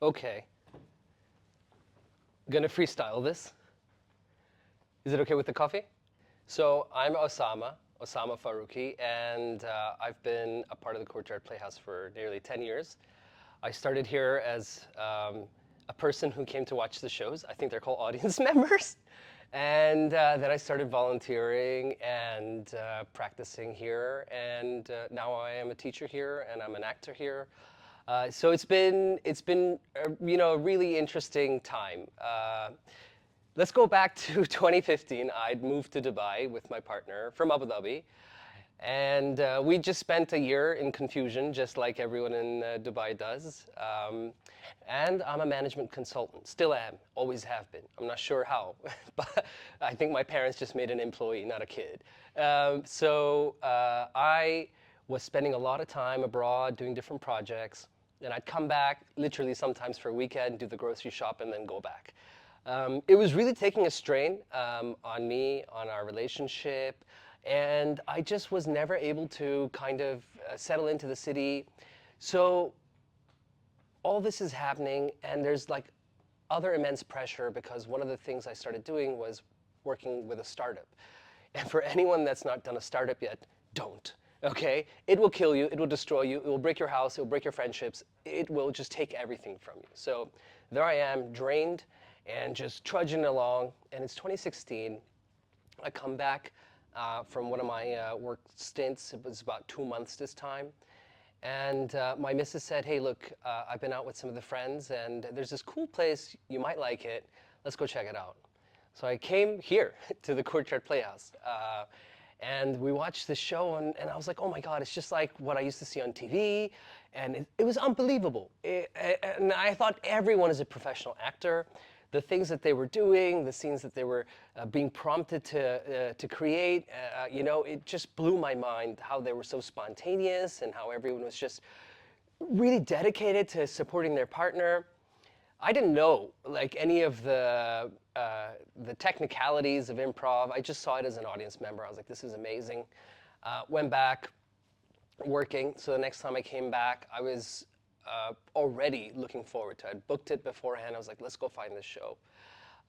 Okay, gonna freestyle this. Is it okay with the coffee? So I'm Osama Farooqui, and I've been a part of the Courtyard Playhouse for nearly 10 years. I started here as a person who came to watch the shows. I think they're called audience members. And then I started volunteering and practicing here, and now I am a teacher here, and I'm an actor here. So it's been a really interesting time. Let's go back to 2015. I'd moved to Dubai with my partner from Abu Dhabi, and we just spent a year in confusion, just like everyone in Dubai does. And I'm a management consultant, still am, always have been. I'm not sure how, but I think my parents just made an employee, not a kid. I was spending a lot of time abroad doing different projects. And I'd come back literally sometimes for a weekend, do the grocery shop, and then go back. It was really taking a strain on me, on our relationship, and I just was never able to kind of settle into the city. So all this is happening, and there's like other immense pressure because one of the things I started doing was working with a startup. And for anyone that's not done a startup yet, don't. Okay? It will kill you, it will destroy you, it will break your house, it will break your friendships, it will just take everything from you. So there I am, drained and just trudging along, and it's 2016. I come back from one of my work stints. It was about 2 months this time. And my missus said, hey, look, I've been out with some of the friends, and there's this cool place, you might like it. Let's go check it out. So I came here to the Courtyard Playhouse. And we watched the show, and I was like, oh my God, it's just like what I used to see on TV. And it was unbelievable. And I thought everyone is a professional actor. The things that they were doing, the scenes that they were being prompted to create, it just blew my mind how they were so spontaneous and how everyone was just really dedicated to supporting their partner. I didn't know like any of the technicalities of improv. I just saw it as an audience member. I was like, this is amazing. Went back working. So the next time I came back, I was already looking forward to it. I'd booked it beforehand. I was like, let's go find this show.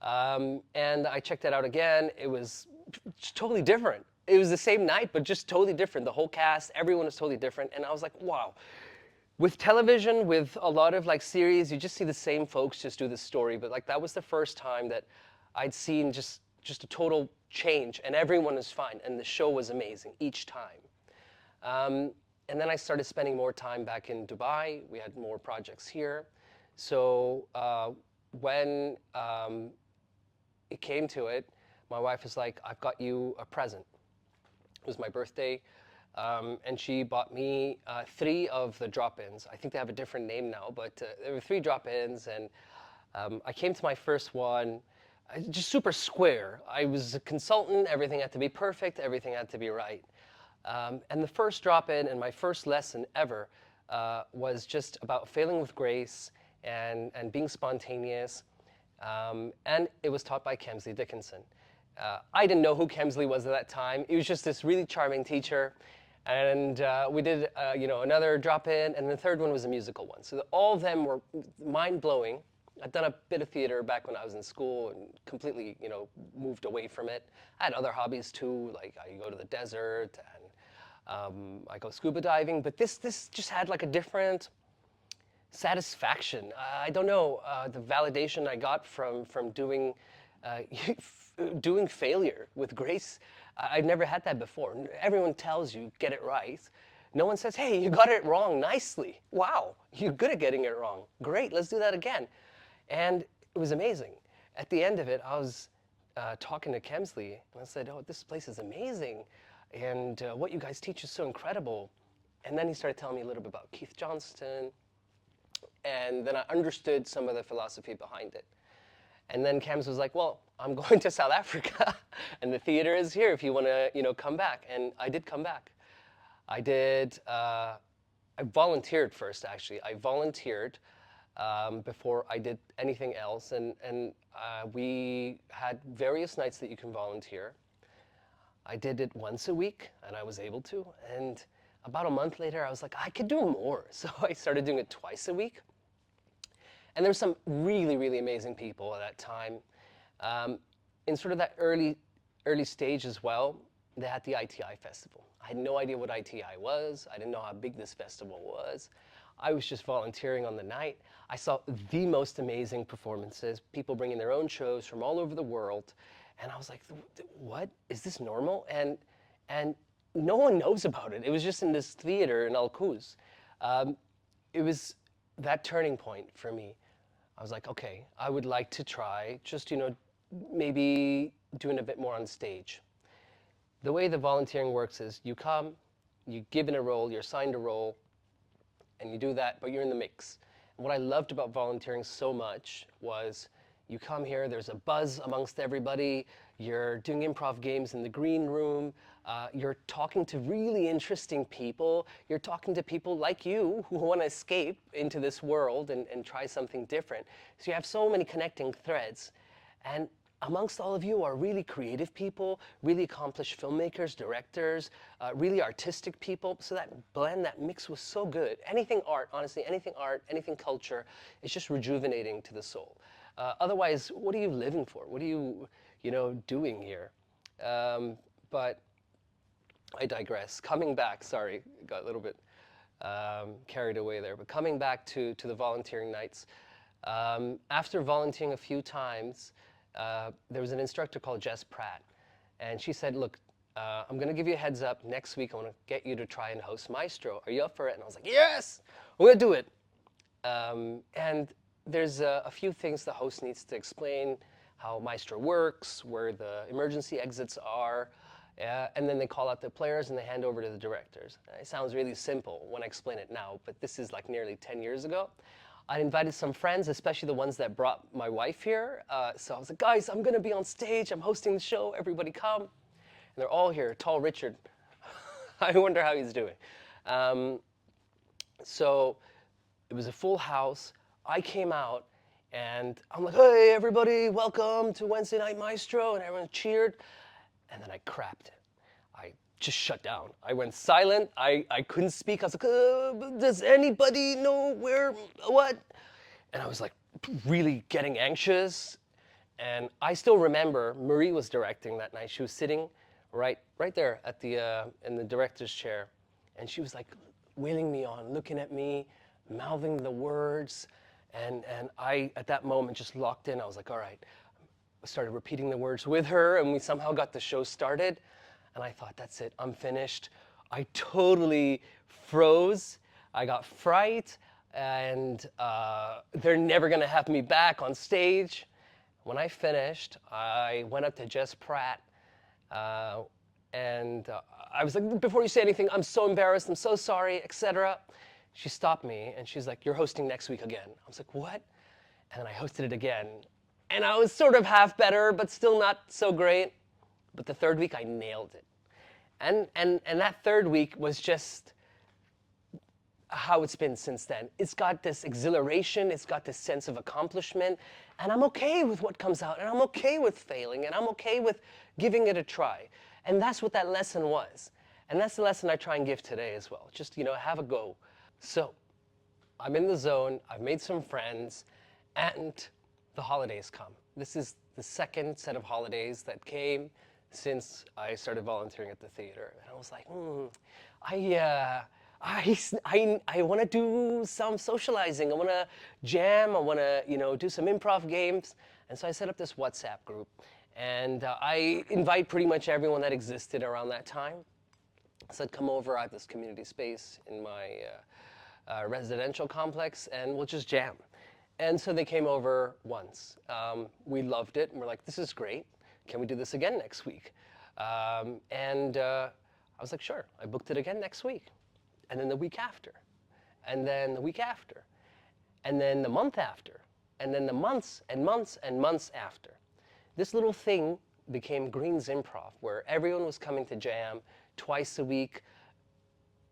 And I checked it out again. It was totally different. It was the same night, but just totally different. The whole cast, everyone was totally different. And I was like, wow. With television, with a lot of like series, you just see the same folks just do the story. But like that was the first time that I'd seen just a total change, and everyone was fine, and the show was amazing each time. And then I started spending more time back in Dubai. We had more projects here. So when it came to it, my wife was like, I've got you a present. It was my birthday. And she bought me 3 of the drop-ins. I think they have a different name now, but there were 3 drop-ins, and I came to my first one, just super square. I was a consultant, everything had to be perfect, everything had to be right. And the first drop-in and my first lesson ever was just about failing with grace and being spontaneous, and it was taught by Kemsley Dickinson. I didn't know who Kemsley was at that time. He was just this really charming teacher. And we did, another drop-in, and the third one was a musical one. So all of them were mind-blowing. I'd done a bit of theater back when I was in school and completely, moved away from it. I had other hobbies too, like I go to the desert and I go scuba diving. But this just had like a different satisfaction. I don't know, the validation I got from doing doing failure with grace. I've never had that before. Everyone tells you, get it right. No one says, hey, you got it wrong nicely. Wow, you're good at getting it wrong. Great, let's do that again. And it was amazing. At the end of it, I was talking to Kemsley, and I said, oh, this place is amazing. And what you guys teach is so incredible. And then he started telling me a little bit about Keith Johnston. And then I understood some of the philosophy behind it. And then Kems was like, well, I'm going to South Africa, and the theater is here if you want to, come back. And I did come back. I volunteered first, actually. I volunteered before I did anything else. And we had various nights that you can volunteer. I did it once a week, and I was able to. And about a month later, I was like, I could do more. So I started doing it twice a week. And there were some really, really amazing people at that time. In sort of that early stage as well, they had the ITI festival. I had no idea what ITI was. I didn't know how big this festival was. I was just volunteering on the night. I saw the most amazing performances, people bringing their own shows from all over the world. And I was like, what? Is this normal? And no one knows about it. It was just in this theater in Al Quoz. It was that turning point for me. I was like, okay, I would like to try just, maybe doing a bit more on stage. The way the volunteering works is you come, you give in a role, you're assigned a role, and you do that, but you're in the mix. And what I loved about volunteering so much was you come here, there's a buzz amongst everybody, you're doing improv games in the green room, you're talking to really interesting people, you're talking to people like you who want to escape into this world and try something different. So you have so many connecting threads. And amongst all of you are really creative people, really accomplished filmmakers, directors, really artistic people. So that blend, that mix was so good. Anything art, honestly, anything culture, it's just rejuvenating to the soul. Otherwise, what are you living for? What are you, doing here? But I digress. Coming back, sorry, got a little bit carried away there, but coming back to the volunteering nights, after volunteering a few times, there was an instructor called Jess Pratt, and she said, look, I'm going to give you a heads up. Next week, I want to get you to try and host Maestro. Are you up for it? And I was like, yes, we're going to do it. And there's a few things the host needs to explain, how Maestro works, where the emergency exits are, and then they call out the players and they hand over to the directors. It sounds really simple when I explain it now, but this is like nearly 10 years ago. I invited some friends, especially the ones that brought my wife here. So I was like, guys, I'm going to be on stage. I'm hosting the show. Everybody come. And they're all here. Tall Richard. I wonder how he's doing. So it was a full house. I came out, and I'm like, hey, everybody, welcome to Wednesday Night Maestro. And everyone cheered. And then I crapped it. I just shut down. I went silent. I couldn't speak. I was like, does anybody know what? And I was like really getting anxious. And I still remember Marie was directing that night. She was sitting right there at in the director's chair. And she was like wheeling me on, looking at me, mouthing the words. And I, at that moment, just locked in. I was like, all right. I started repeating the words with her, and we somehow got the show started. And I thought, that's it, I'm finished. I totally froze. I got fright, and they're never going to have me back on stage. When I finished, I went up to Jess Pratt, and I was like, before you say anything, I'm so embarrassed, I'm so sorry, etc. She stopped me, and she's like, you're hosting next week again. I was like, what? And then I hosted it again. And I was sort of half better, but still not so great. But the third week, I nailed it. And that third week was just how it's been since then. It's got this exhilaration, it's got this sense of accomplishment, and I'm okay with what comes out, and I'm okay with failing, and I'm okay with giving it a try. And that's what that lesson was. And that's the lesson I try and give today as well. Just, have a go. So, I'm in the zone, I've made some friends, and the holidays come. This is the second set of holidays that came since I started volunteering at the theater. And I was like, I want to do some socializing. I want to jam. I want to, do some improv games. And so I set up this WhatsApp group. And I invite pretty much everyone that existed around that time. I said, come over. I have this community space in my residential complex, and we'll just jam. And so they came over once. We loved it, and we're like, this is great. Can we do this again next week? I was like, sure. I booked it again next week. And then the week after. And then the week after. And then the month after. And then the months and months and months after. This little thing became Green's Improv, where everyone was coming to jam twice a week.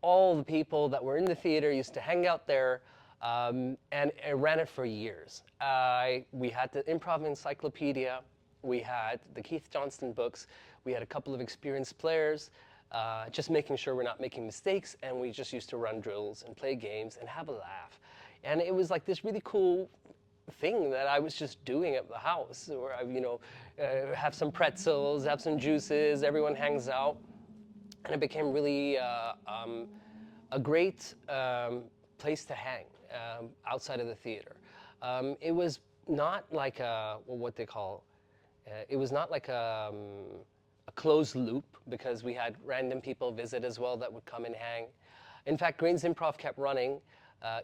All the people that were in the theater used to hang out there. And I ran it for years. We had the Improv Encyclopedia. We had the Keith Johnston books. We had a couple of experienced players, just making sure we're not making mistakes. And we just used to run drills and play games and have a laugh. And it was like this really cool thing that I was just doing at the house, where I, have some pretzels, have some juices, everyone hangs out, and it became really a great place to hang outside of the theater. It was not like what they call, it was not like a closed loop, because we had random people visit as well that would come and hang. In fact, Green's Improv kept running.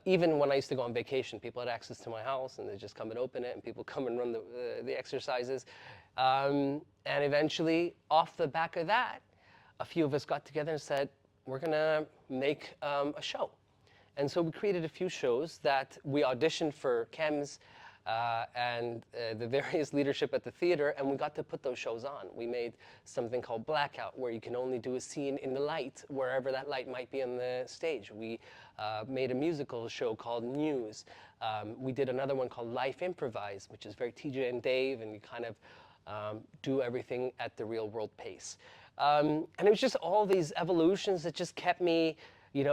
Even when I used to go on vacation, people had access to my house, and they'd just come and open it, and people come and run the exercises. And eventually, off the back of that, a few of us got together and said, we're going to make a show. And so we created a few shows that we auditioned for Chems and the various leadership at the theater, and we got to put those shows on. We made something called Blackout, where you can only do a scene in the light, wherever that light might be on the stage. We made a musical show called News. We did another one called Life Improvise, which is very TJ and Dave, and you kind of do everything at the real world pace. And it was just all these evolutions that just kept me,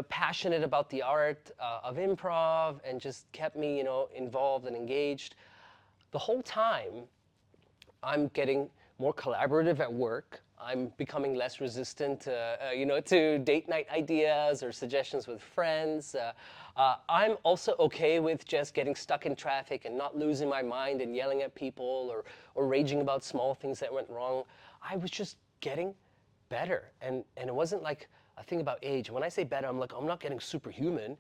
passionate about the art of improv, and just kept me, involved and engaged. The whole time, I'm getting more collaborative at work. I'm becoming less resistant to date night ideas or suggestions with friends. I'm also okay with just getting stuck in traffic and not losing my mind and yelling at people or raging about small things that went wrong. I was just getting better. And it wasn't like a thing about age. When I say better, I'm not getting superhuman.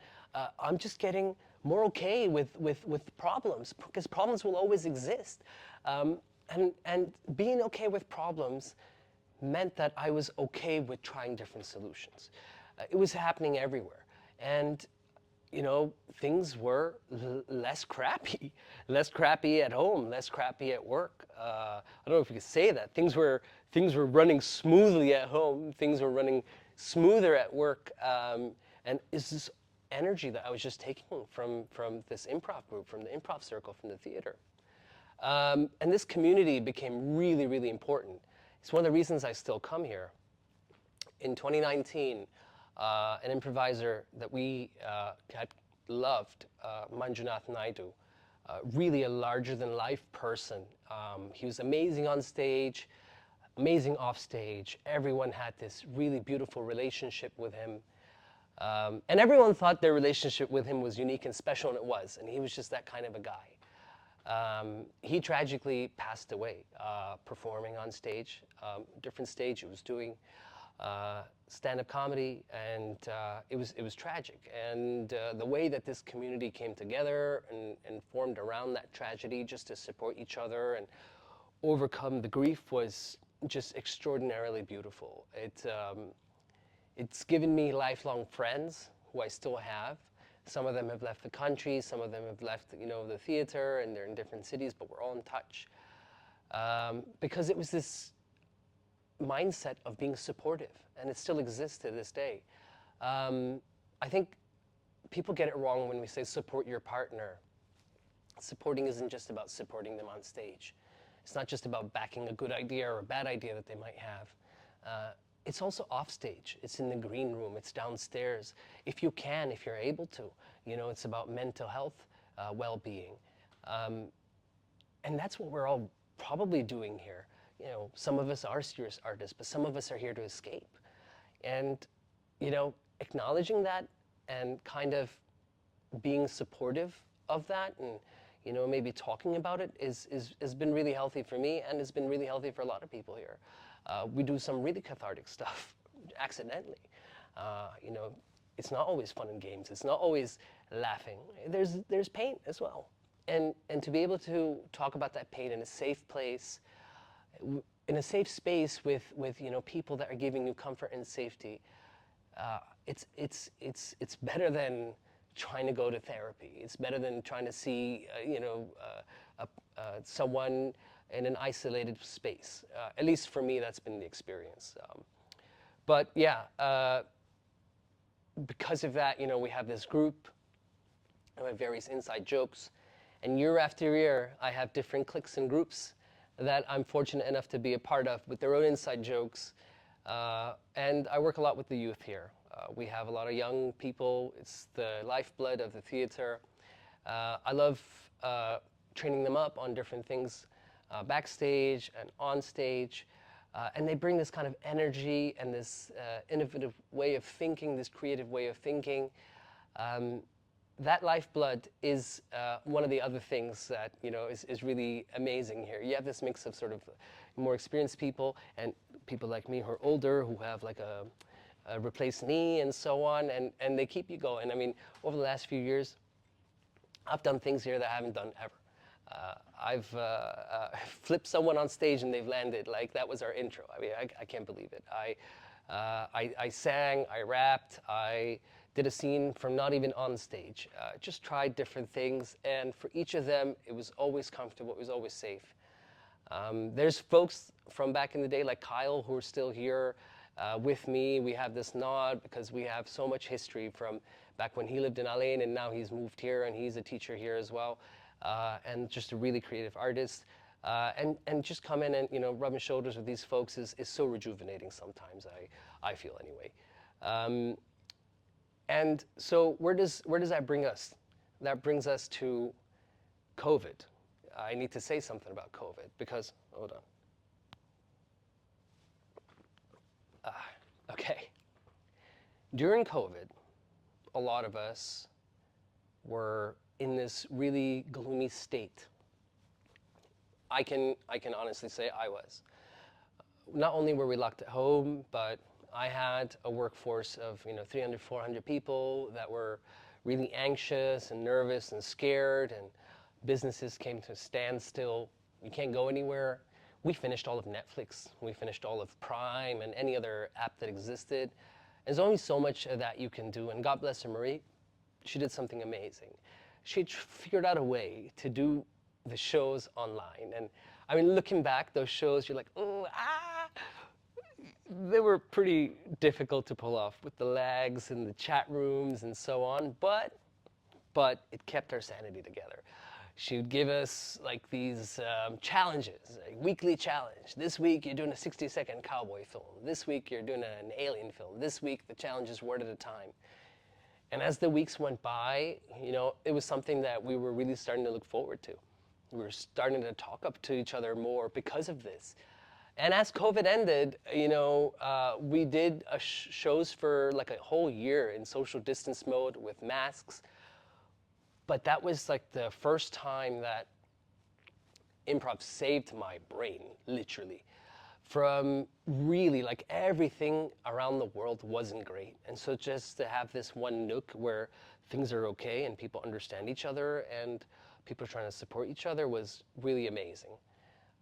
I'm just getting more okay with problems, because problems will always exist. And being okay with problems meant that I was okay with trying different solutions. It was happening everywhere. And things were less crappy at home, less crappy at work. I don't know if you could say that. Things were running smoothly at home. Things were running smoother at work. And it's this energy that I was just taking from this improv group, from the improv circle, from the theater. And this community became really, really important. It's one of the reasons I still come here. In 2019, an improviser that we had loved, Manjunath Naidu, really a larger-than-life person. He was amazing on stage, amazing off stage. Everyone had this really beautiful relationship with him. And everyone thought their relationship with him was unique and special, and it was. And he was just that kind of a guy. He tragically passed away performing on stage, different stage. He was doing stand-up comedy, and it was tragic. And the way that this community came together and formed around that tragedy just to support each other and overcome the grief was just extraordinarily beautiful. It's given me lifelong friends who I still have. Some of them have left the country, some of them have left the theater, and they're in different cities, but we're all in touch. Because it was this mindset of being supportive, and it still exists to this day. I think people get it wrong when we say support your partner. Supporting isn't just about supporting them on stage. It's not just about backing a good idea or a bad idea that they might have. It's also off stage. It's in the green room. It's downstairs. If you can, if you're able to, it's about mental health, well-being. And that's what we're all probably doing here. Some of us are serious artists, but some of us are here to escape. And, acknowledging that and kind of being supportive of that and, maybe talking about it has been really healthy for me, and has been really healthy for a lot of people here. We do some really cathartic stuff accidentally. It's not always fun and games. It's not always laughing. There's pain as well. And to be able to talk about that pain in a safe place, in a safe space with people that are giving you comfort and safety, it's better than trying to go to therapy. It's better than trying to see someone in an isolated space. At least for me, that's been the experience. But yeah, because of that, we have this group. We have various inside jokes, and year after year, I have different cliques and groups that I'm fortunate enough to be a part of with their own inside jokes. And I work a lot with the youth here. We have a lot of young people. It's the lifeblood of the theater. I love training them up on different things backstage and on stage. And they bring this kind of energy and this innovative way of thinking, this creative way of thinking. That lifeblood is one of the other things that is really amazing here. You have this mix of sort of more experienced people and people like me who are older, who have like a replaced knee and so on, and they keep you going. I mean, over the last few years, I've done things here that I haven't done ever. I've flipped someone on stage and they've landed. Like, that was our intro. I mean, I can't believe it. I sang, I rapped, I did a scene from not even on stage. Just tried different things, and for each of them, it was always comfortable, it was always safe. There's folks from back in the day, like Kyle, who are still here with me. We have this nod because we have so much history from back when he lived in Alain, and now he's moved here, and he's a teacher here as well, and just a really creative artist. And just come in and rubbing shoulders with these folks is so rejuvenating sometimes, I feel anyway. And so where does that bring us? That brings us to COVID. I need to say something about COVID because, hold on. Okay. During COVID, a lot of us were in this really gloomy state. I can honestly say I was. Not only were we locked at home, but I had a workforce of 300, 400 people that were really anxious and nervous and scared, and businesses came to a standstill. You can't go anywhere. We finished all of Netflix. We finished all of Prime and any other app that existed. There's only so much of that you can do, and God bless her, Marie. She did something amazing. She figured out a way to do the shows online. And I mean, looking back, those shows, you're like, they were pretty difficult to pull off with the lags and the chat rooms and so on, but it kept our sanity together. She would give us like these challenges, a weekly challenge. This week you're doing a 60-second cowboy film. This week you're doing an alien film. This week the challenge is word at a time. And as the weeks went by, it was something that we were really starting to look forward to. We were starting to talk up to each other more because of this. And as COVID ended, we did shows for like a whole year in social distance mode with masks. But that was like the first time that improv saved my brain, literally. From really, like, everything around the world wasn't great. And so just to have this one nook where things are okay and people understand each other and people are trying to support each other was really amazing.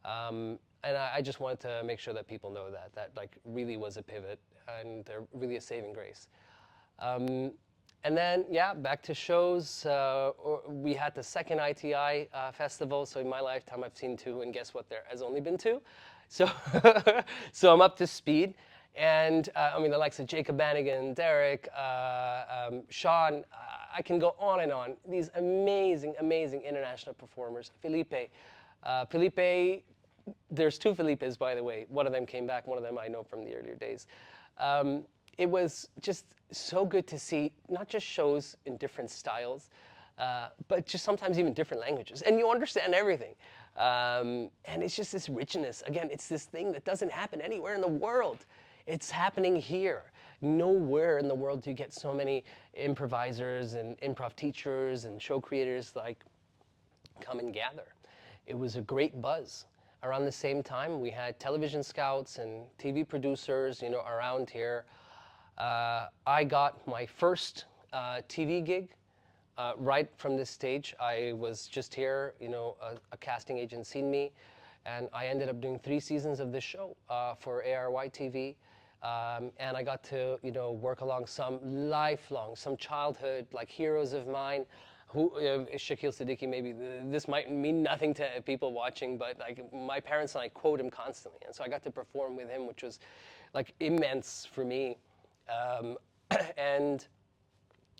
And I just wanted to make sure that people know that like really was a pivot and really a saving grace. And then, back to shows. We had the second ITI festival, so in my lifetime I've seen 2, and guess what, there has only been 2. So, so I'm up to speed. And the likes of Jacob Bannigan, Derek, Sean, I can go on and on. These amazing, amazing international performers. Felipe, there's 2 Felipes, by the way. One of them came back, one of them I know from the earlier days. It was just so good to see not just shows in different styles, but just sometimes even different languages. And you understand everything. And it's just this richness. Again, it's this thing that doesn't happen anywhere in the world. It's happening here. Nowhere in the world do you get so many improvisers and improv teachers and show creators like come and gather. It was a great buzz. Around the same time, we had television scouts and TV producers, around here. I got my first TV gig right from this stage. I was just here, a casting agent seen me, and I ended up doing 3 seasons of this show for ARY TV. And I got to, work along some childhood, like heroes of mine. Who Shaquille Siddiqui, maybe this might mean nothing to people watching, but like my parents and I quote him constantly, and so I got to perform with him, which was like immense for me. And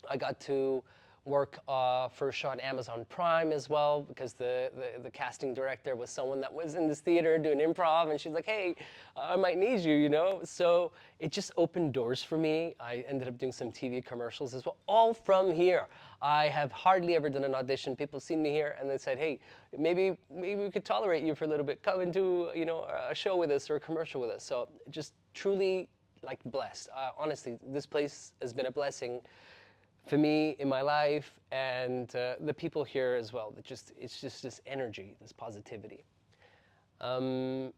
I got to work for a show on Amazon Prime as well, because the casting director was someone that was in this theater doing improv, and she's like, hey, I might need you, you know? So it just opened doors for me. I ended up doing some TV commercials as well, all from here. I have hardly ever done an audition. People seen me here and they said, hey, maybe we could tolerate you for a little bit. Come and do, you know, a show with us or a commercial with us. So just truly like blessed. Honestly, this place has been a blessing for me in my life, and the people here as well. It's just this energy, this positivity. And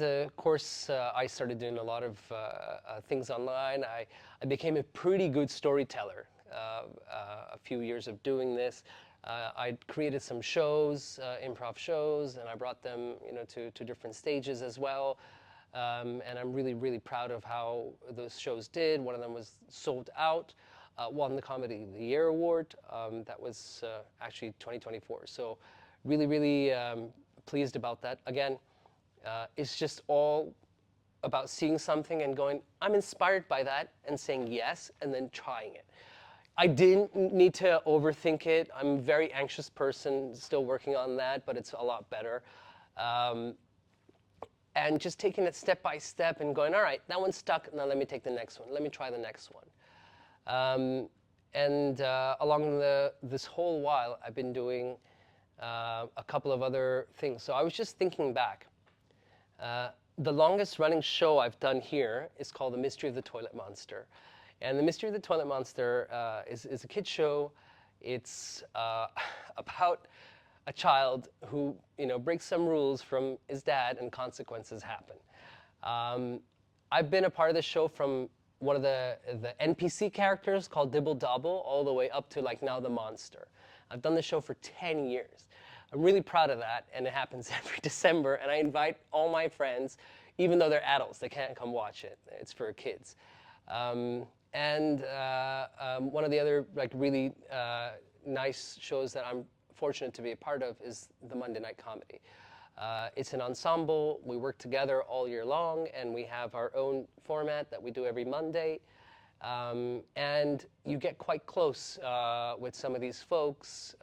of course, I started doing a lot of things online. I became a pretty good storyteller a few years of doing this. I created some shows, improv shows, and I brought them, you know, to different stages as well. And I'm really, really proud of how those shows did. One of them was sold out, won the Comedy of the Year award. That was actually 2024. So really, really pleased about that. Again, it's just all about seeing something and going, I'm inspired by that, and saying yes, and then trying it. I didn't need to overthink it. I'm a very anxious person, still working on that, but it's a lot better. And just taking it step by step and going, all right, that one's stuck, now let me take the next one. Let me try the next one. Along this whole while, I've been doing a couple of other things. So I was just thinking back. The longest running show I've done here is called The Mystery of the Toilet Monster. And The Mystery of the Toilet Monster is a kid's show. It's about a child who, you know, breaks some rules from his dad, and consequences happen. I've been a part of the show from one of the NPC characters called Dibble Dobble all the way up to like now the monster. I've done the show for 10 years. I'm really proud of that, and it happens every December, and I invite all my friends, even though they're adults, they can't come watch it. It's for kids. One of the other like really nice shows that I'm fortunate to be a part of is the Monday Night Comedy. It's an ensemble. We work together all year long, and we have our own format that we do every Monday. And you get quite close with some of these folks.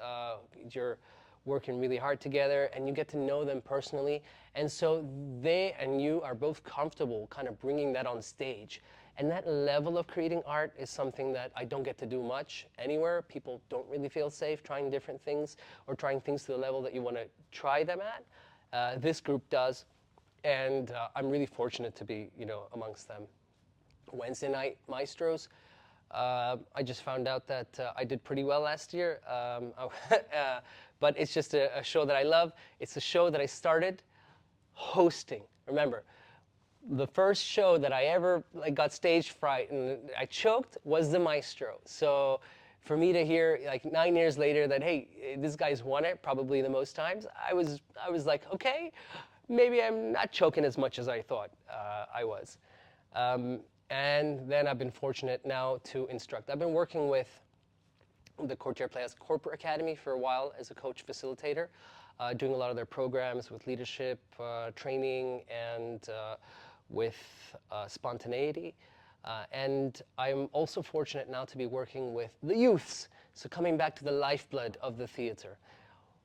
You're working really hard together, and you get to know them personally. And so they and you are both comfortable kind of bringing that on stage. And that level of creating art is something that I don't get to do much anywhere. People don't really feel safe trying different things or trying things to the level that you want to try them at. This group does, and I'm really fortunate to be, you know, amongst them. Wednesday night maestros. I just found out that I did pretty well last year, but it's just a show that I love. It's a show that I started hosting. Remember, the first show that I ever like got stage fright and I choked was the Maestro. So for me to hear like 9 years later that, hey, this guy's won it probably the most times, I was like, okay, maybe I'm not choking as much as I thought I was. And then I've been fortunate now to instruct. I've been working with the Courtyard Playhouse Corporate Academy for a while as a coach facilitator, doing a lot of their programs with leadership, training, and with spontaneity. And I'm also fortunate now to be working with the youths, so coming back to the lifeblood of the theater.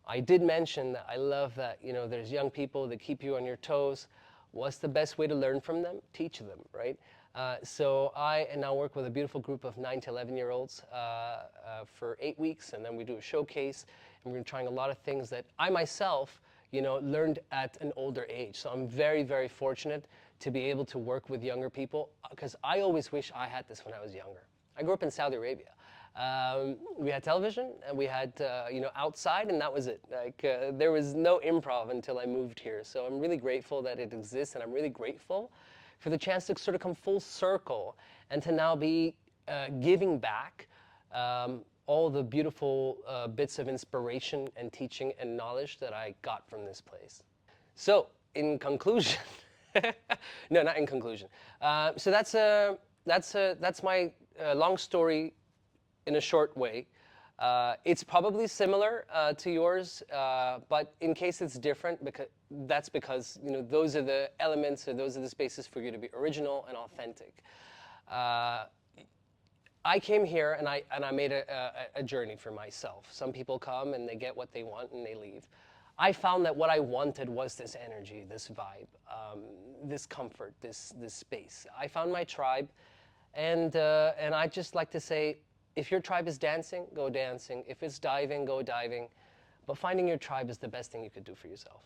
I did mention that I love that, you know, there's young people that keep you on your toes. What's the best way to learn from them? Teach them, right? So I now work with a beautiful group of 9 to 11-year-olds for 8 weeks, and then we do a showcase, and we're trying a lot of things that I myself, you know, learned at an older age. So I'm very, very fortunate to be able to work with younger people, because I always wish I had this when I was younger. I grew up in Saudi Arabia. We had television, and we had, you know, outside, and that was it. Like, there was no improv until I moved here. So I'm really grateful that it exists, and I'm really grateful for the chance to sort of come full circle and to now be giving back all the beautiful bits of inspiration and teaching and knowledge that I got from this place. So, in conclusion, no, not in conclusion. So that's my long story in a short way. It's probably similar to yours, but in case it's different, that's because, you know, those are the elements, or those are the spaces for you to be original and authentic. I came here and I made a journey for myself. Some people come and they get what they want and they leave. I found that what I wanted was this energy, this vibe, this comfort, this space. I found my tribe, and I just like to say, if your tribe is dancing, go dancing. If it's diving, go diving. But finding your tribe is the best thing you could do for yourself.